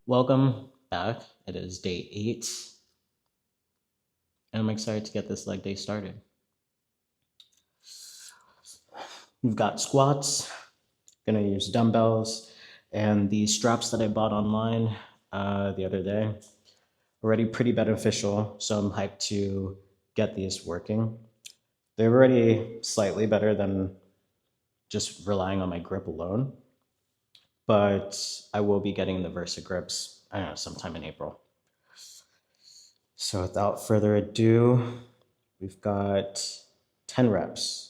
Welcome back. It is day 8, and I'm excited to get this leg day started. We've got squats, gonna use dumbbells, and the straps that I bought online the other day. Already pretty beneficial, so I'm hyped to get these working. They're already slightly better than just relying on my grip alone, but I will be getting the Versa grips, I don't know, sometime in April. So without further ado, we've got 10 reps.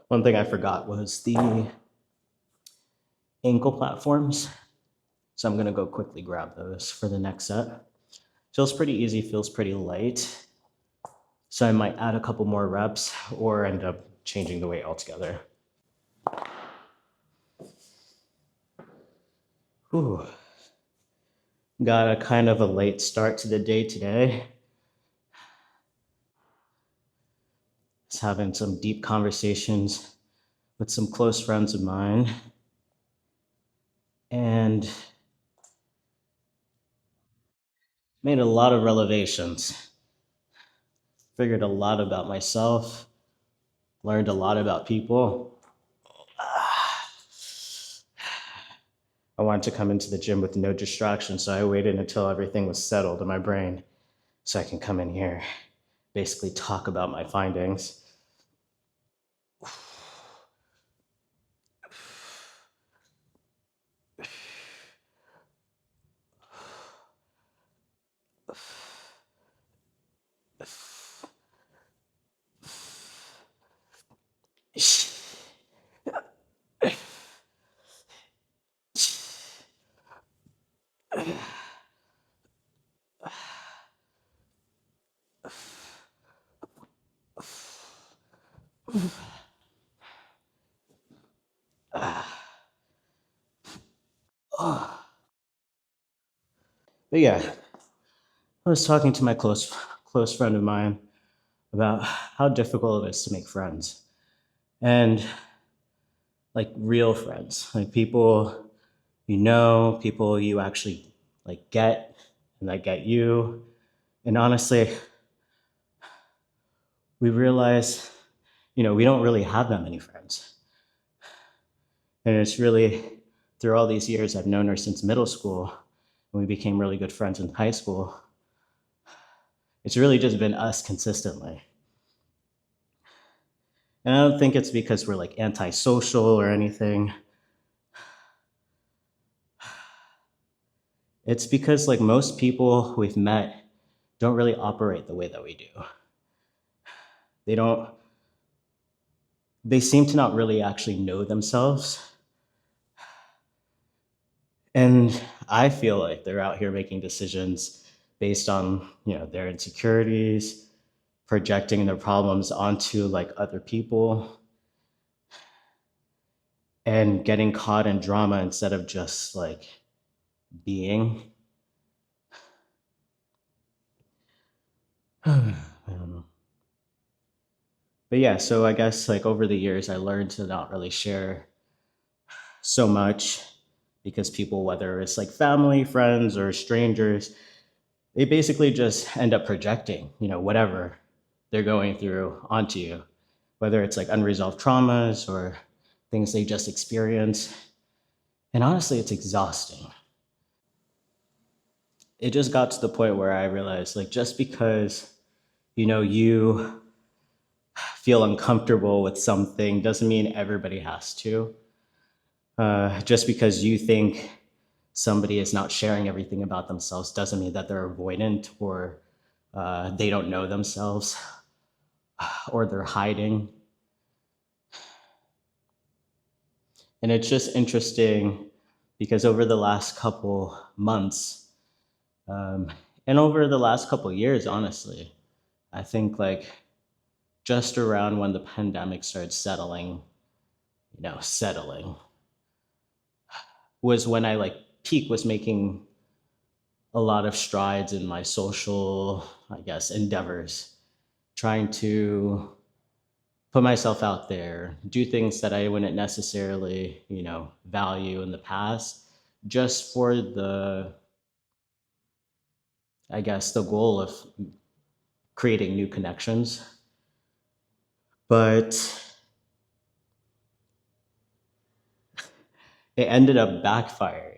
One thing I forgot was the ankle platforms. So I'm gonna go quickly grab those for the next set. Feels pretty easy, feels pretty light. So I might add a couple more reps or end up changing the weight altogether. Whew. Got a kind of a late start to the day today. Just having some deep conversations with some close friends of mine. And made a lot of revelations. Figured a lot about myself, learned a lot about people. I wanted to come into the gym with no distraction, so I waited until everything was settled in my brain so I can come in here, basically talk about my findings. But yeah, I was talking to my close friend of mine about how difficult it is to make friends. And like real friends, like people people you actually like get and that get you. And honestly, we realize, we don't really have that many friends. And it's really through all these years, I've known her since middle school, and we became really good friends in high school. It's really just been us consistently. And I don't think it's because we're like antisocial or anything. It's because like most people we've met don't really operate the way that we do. They don't, they seem to not really actually know themselves. And I feel like they're out here making decisions based on, their insecurities, projecting their problems onto like other people, and getting caught in drama instead of just like being. I don't know. But yeah, so I guess like over the years, I learned to not really share so much because people, whether it's like family, friends, or strangers, they basically just end up projecting, whatever they're going through onto you, whether it's like unresolved traumas or things they just experienced. And honestly, it's exhausting. It just got to the point where I realized like just because, you feel uncomfortable with something doesn't mean everybody has to. Just because you think somebody is not sharing everything about themselves doesn't mean that they're avoidant or they don't know themselves or they're hiding. And it's just interesting because over the last couple months, And over the last couple of years, honestly, I think like just around when the pandemic started settling was when I like peak was making a lot of strides in my social, I guess, endeavors, trying to put myself out there, do things that I wouldn't necessarily, value in the past, just for I guess, the goal of creating new connections. But it ended up backfiring.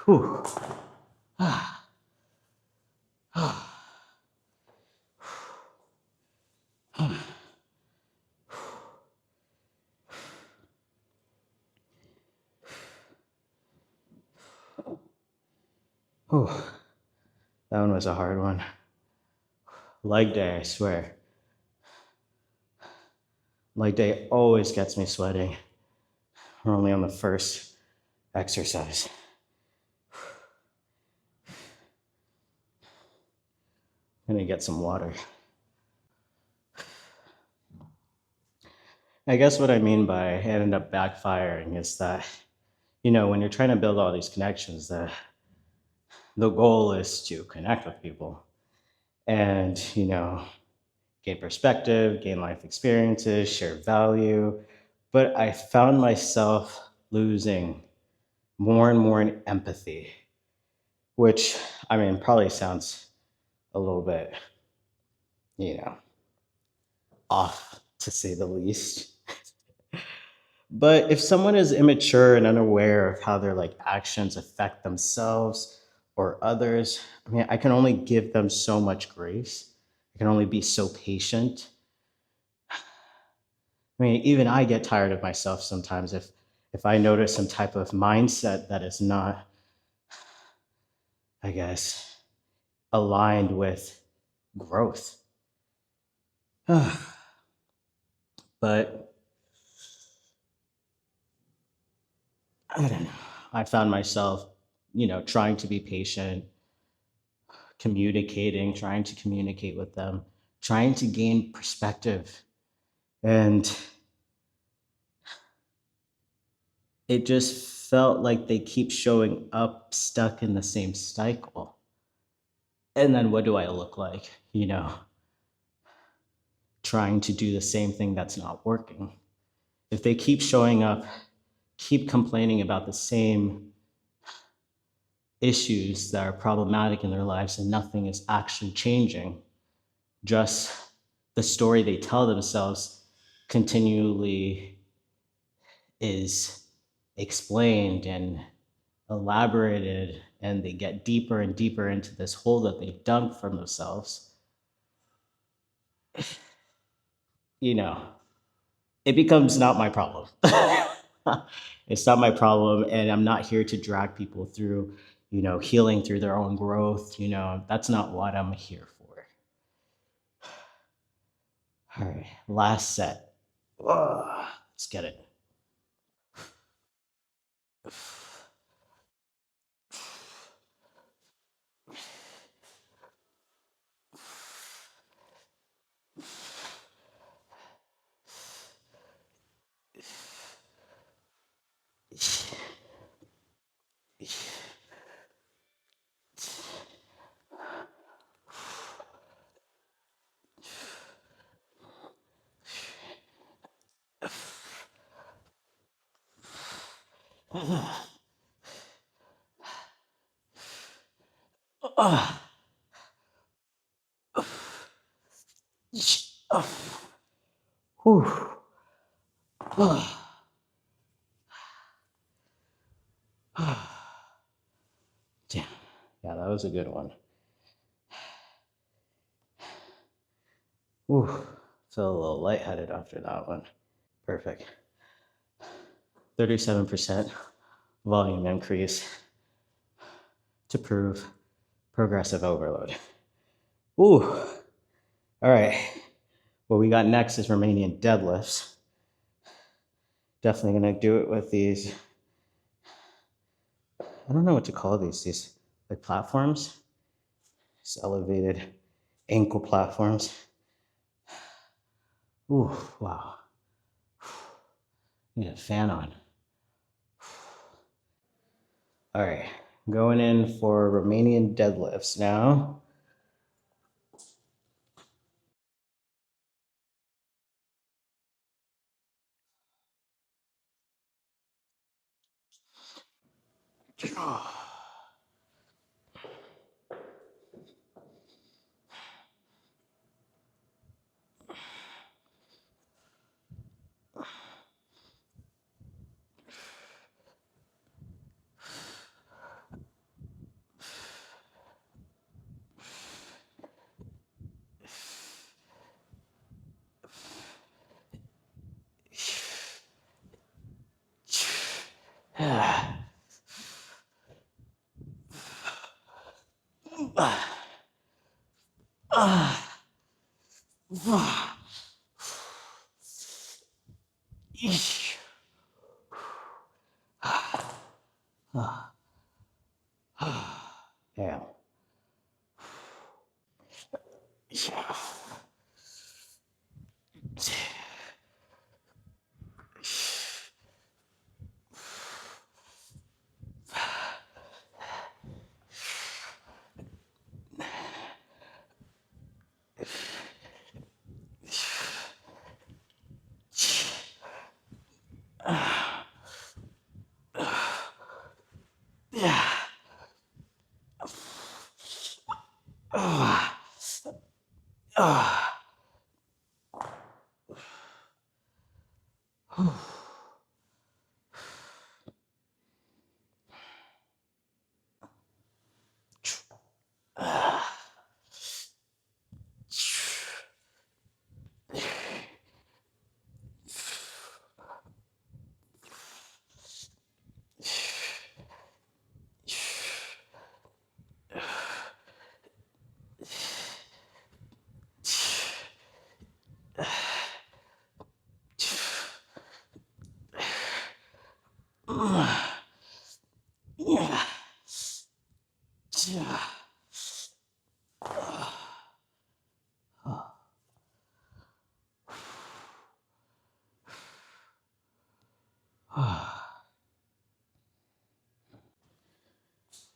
Whew. Whew. That one was a hard one. Leg day, I swear. Leg day always gets me sweating. We're only on the first exercise. I'm gonna get some water. I guess what I mean by it ended up backfiring is that, when you're trying to build all these connections, the goal is to connect with people and, gain perspective, gain life experiences, share value. But I found myself losing more and more in empathy, which, I mean, probably sounds a little bit, you know, off to say the least. But if someone is immature and unaware of how their like actions affect themselves or others, I mean, I can only give them so much grace. I can only be so patient. I mean, even I get tired of myself sometimes if I notice some type of mindset that is not, I guess, aligned with growth. But I don't know. I found myself, trying to be patient, trying to communicate with them, trying to gain perspective. And it just felt like they keep showing up stuck in the same cycle. And then what do I look like? Trying to do the same thing that's not working. If they keep showing up, keep complaining about the same issues that are problematic in their lives and nothing is actually changing, just the story they tell themselves continually is explained and elaborated, and they get deeper and deeper into this hole that they've dug for themselves, you know, it becomes not my problem. It's not my problem, and I'm not here to drag people through, healing through their own growth. That's not what I'm here for. All right, last set. Let's get it. Whew. Damn. Yeah, that was a good one. Whew. Feel a little lightheaded after that one. Perfect. 37% volume increase to prove progressive overload. Ooh. All right. What we got next is Romanian deadlifts. Definitely gonna do it with these. I don't know what to call these like platforms. These elevated ankle platforms. Ooh, wow. Need a fan on. All right, going in for Romanian deadlifts now. Yeah.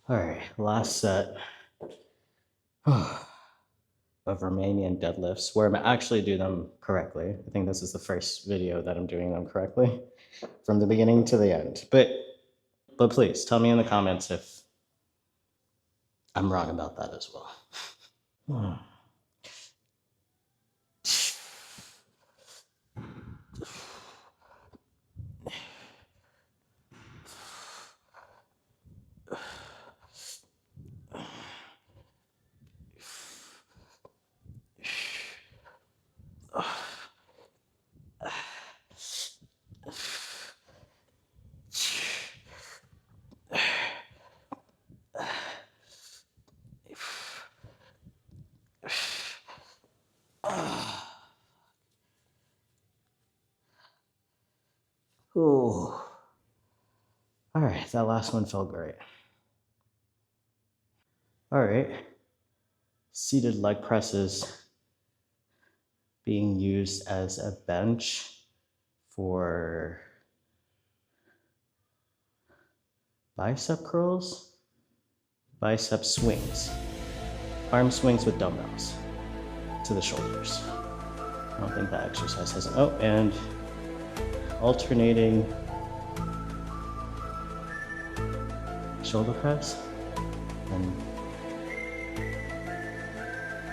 All right, last set of Romanian deadlifts where I'm actually doing them correctly. I think this is the first video that I'm doing them correctly from the beginning to the end. But please tell me in the comments if I'm wrong about that as well. Ooh. All right, that last one felt great. All right, seated leg presses being used as a bench for bicep curls, bicep swings, arm swings with dumbbells to the shoulders. I don't think that exercise has, oh, and alternating shoulder press. And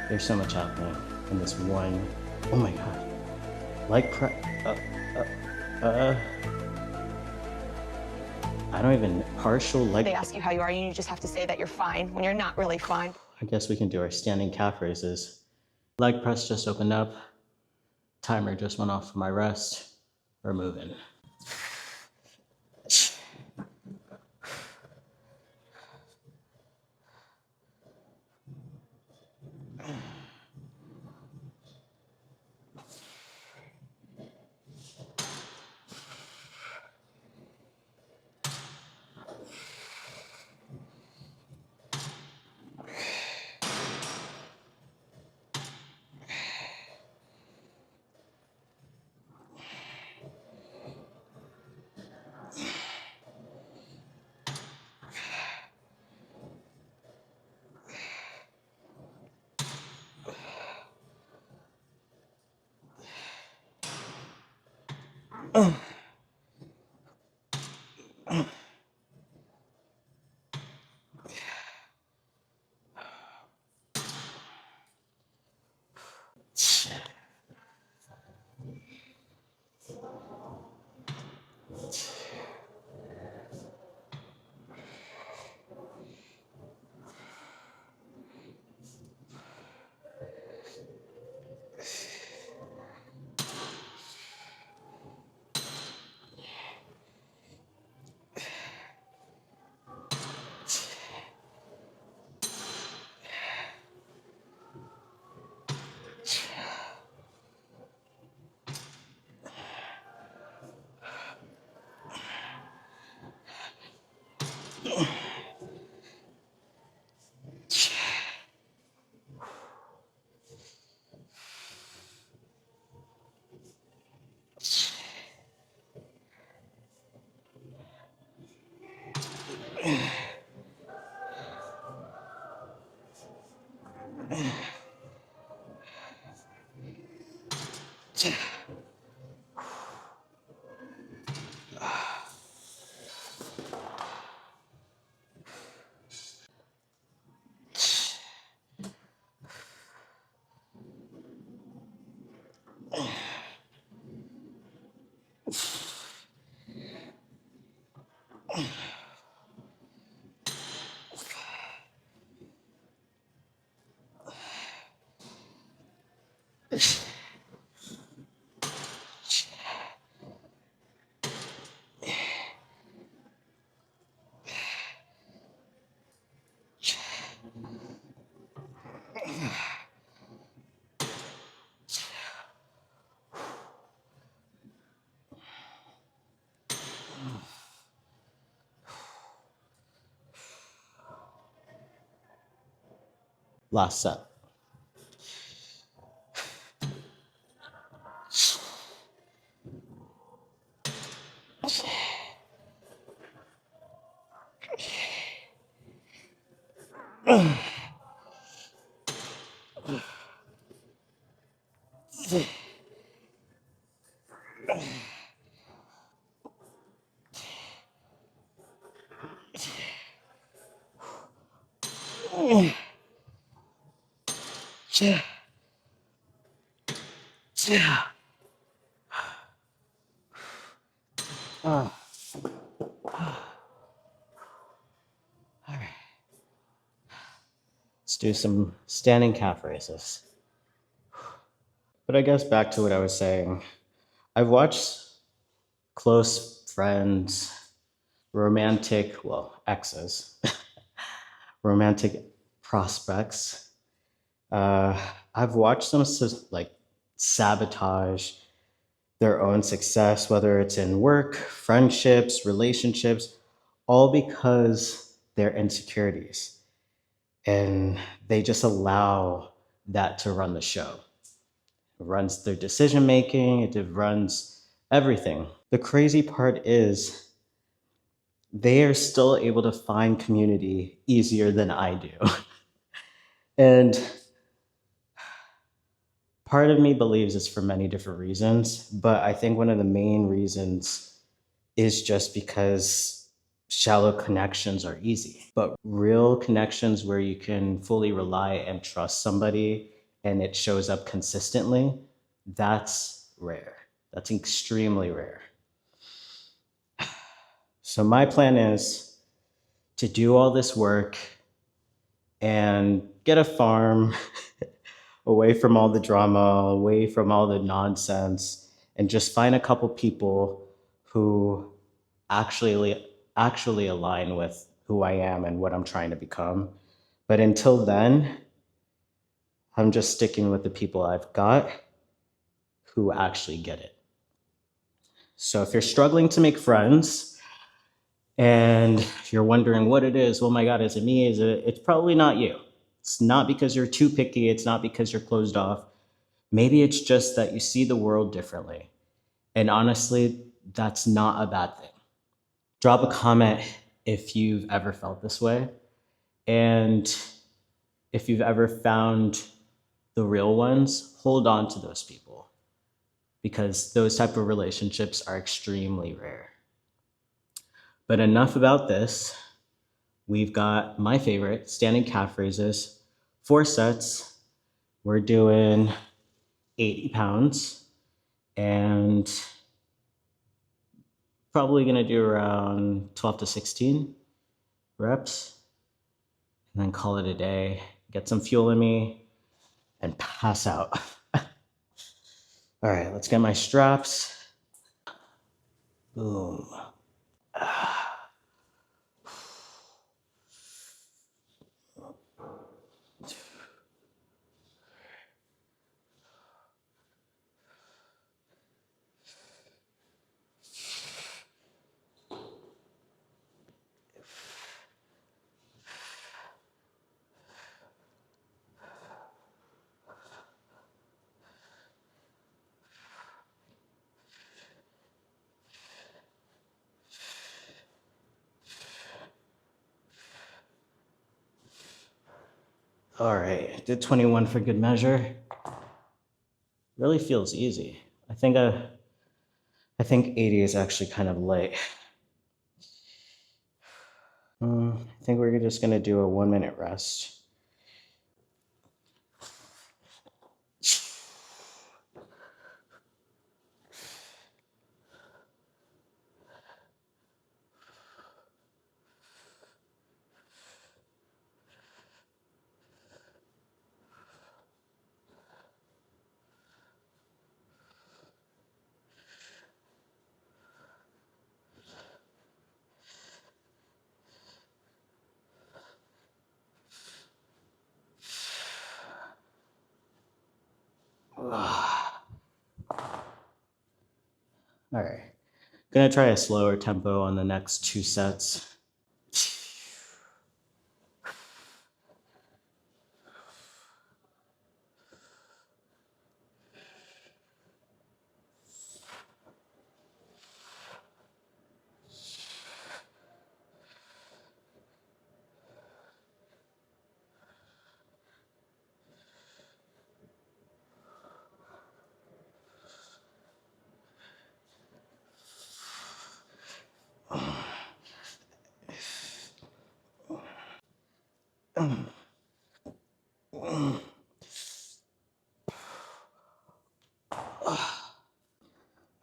there's so much happening in this one. Oh my God. Leg press. I don't even, partial leg. They ask you how you are, and you just have to say that you're fine when you're not really fine. I guess we can do our standing calf raises. Leg press just opened up. Timer just went off for my rest. We're moving. Last set. All right. Let's do some standing calf raises. But I guess back to what I was saying. I've watched close friends, romantic, well, exes, romantic prospects. I've watched them like sabotage their own success, whether it's in work, friendships, relationships, all because their insecurities. And they just allow that to run the show. It runs their decision making, it runs everything. The crazy part is they are still able to find community easier than I do. And part of me believes it's for many different reasons, but I think one of the main reasons is just because shallow connections are easy, but real connections where you can fully rely and trust somebody and it shows up consistently, that's rare. That's extremely rare. So my plan is to do all this work and get a farm away from all the drama, away from all the nonsense, and just find a couple people who actually align with who I am and what I'm trying to become. But until then, I'm just sticking with the people I've got who actually get it. So if you're struggling to make friends and you're wondering what it is, oh my God, is it me? It's probably not you. It's not because you're too picky. It's not because you're closed off. Maybe it's just that you see the world differently. And honestly, that's not a bad thing. Drop a comment if you've ever felt this way. And if you've ever found the real ones, hold on to those people because those type of relationships are extremely rare. But enough about this. We've got my favorite, standing calf raises, 4 sets. We're doing 80 pounds and probably gonna do around 12 to 16 reps and then call it a day, get some fuel in me and pass out. All right, let's get my straps. Boom. All right, did 21 for good measure. Really feels easy. I think 80 is actually kind of light. I think we're just gonna do a 1 minute rest. All right, gonna try a slower tempo on the next 2 sets.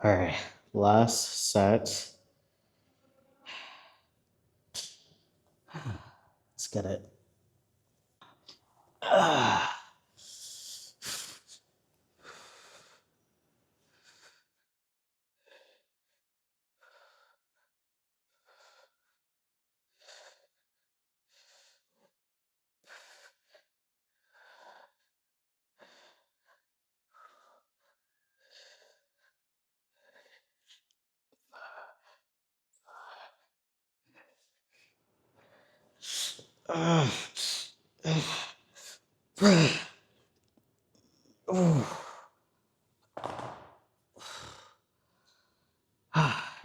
All right, last set. Let's get it.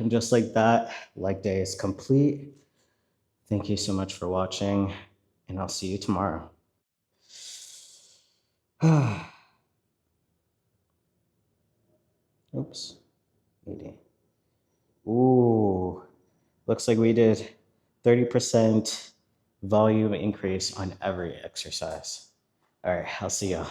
And just like that, leg day is complete. Thank you so much for watching, and I'll see you tomorrow. Oops. 80. Ooh, looks like we did 30% volume increase on every exercise. All right, I'll see y'all.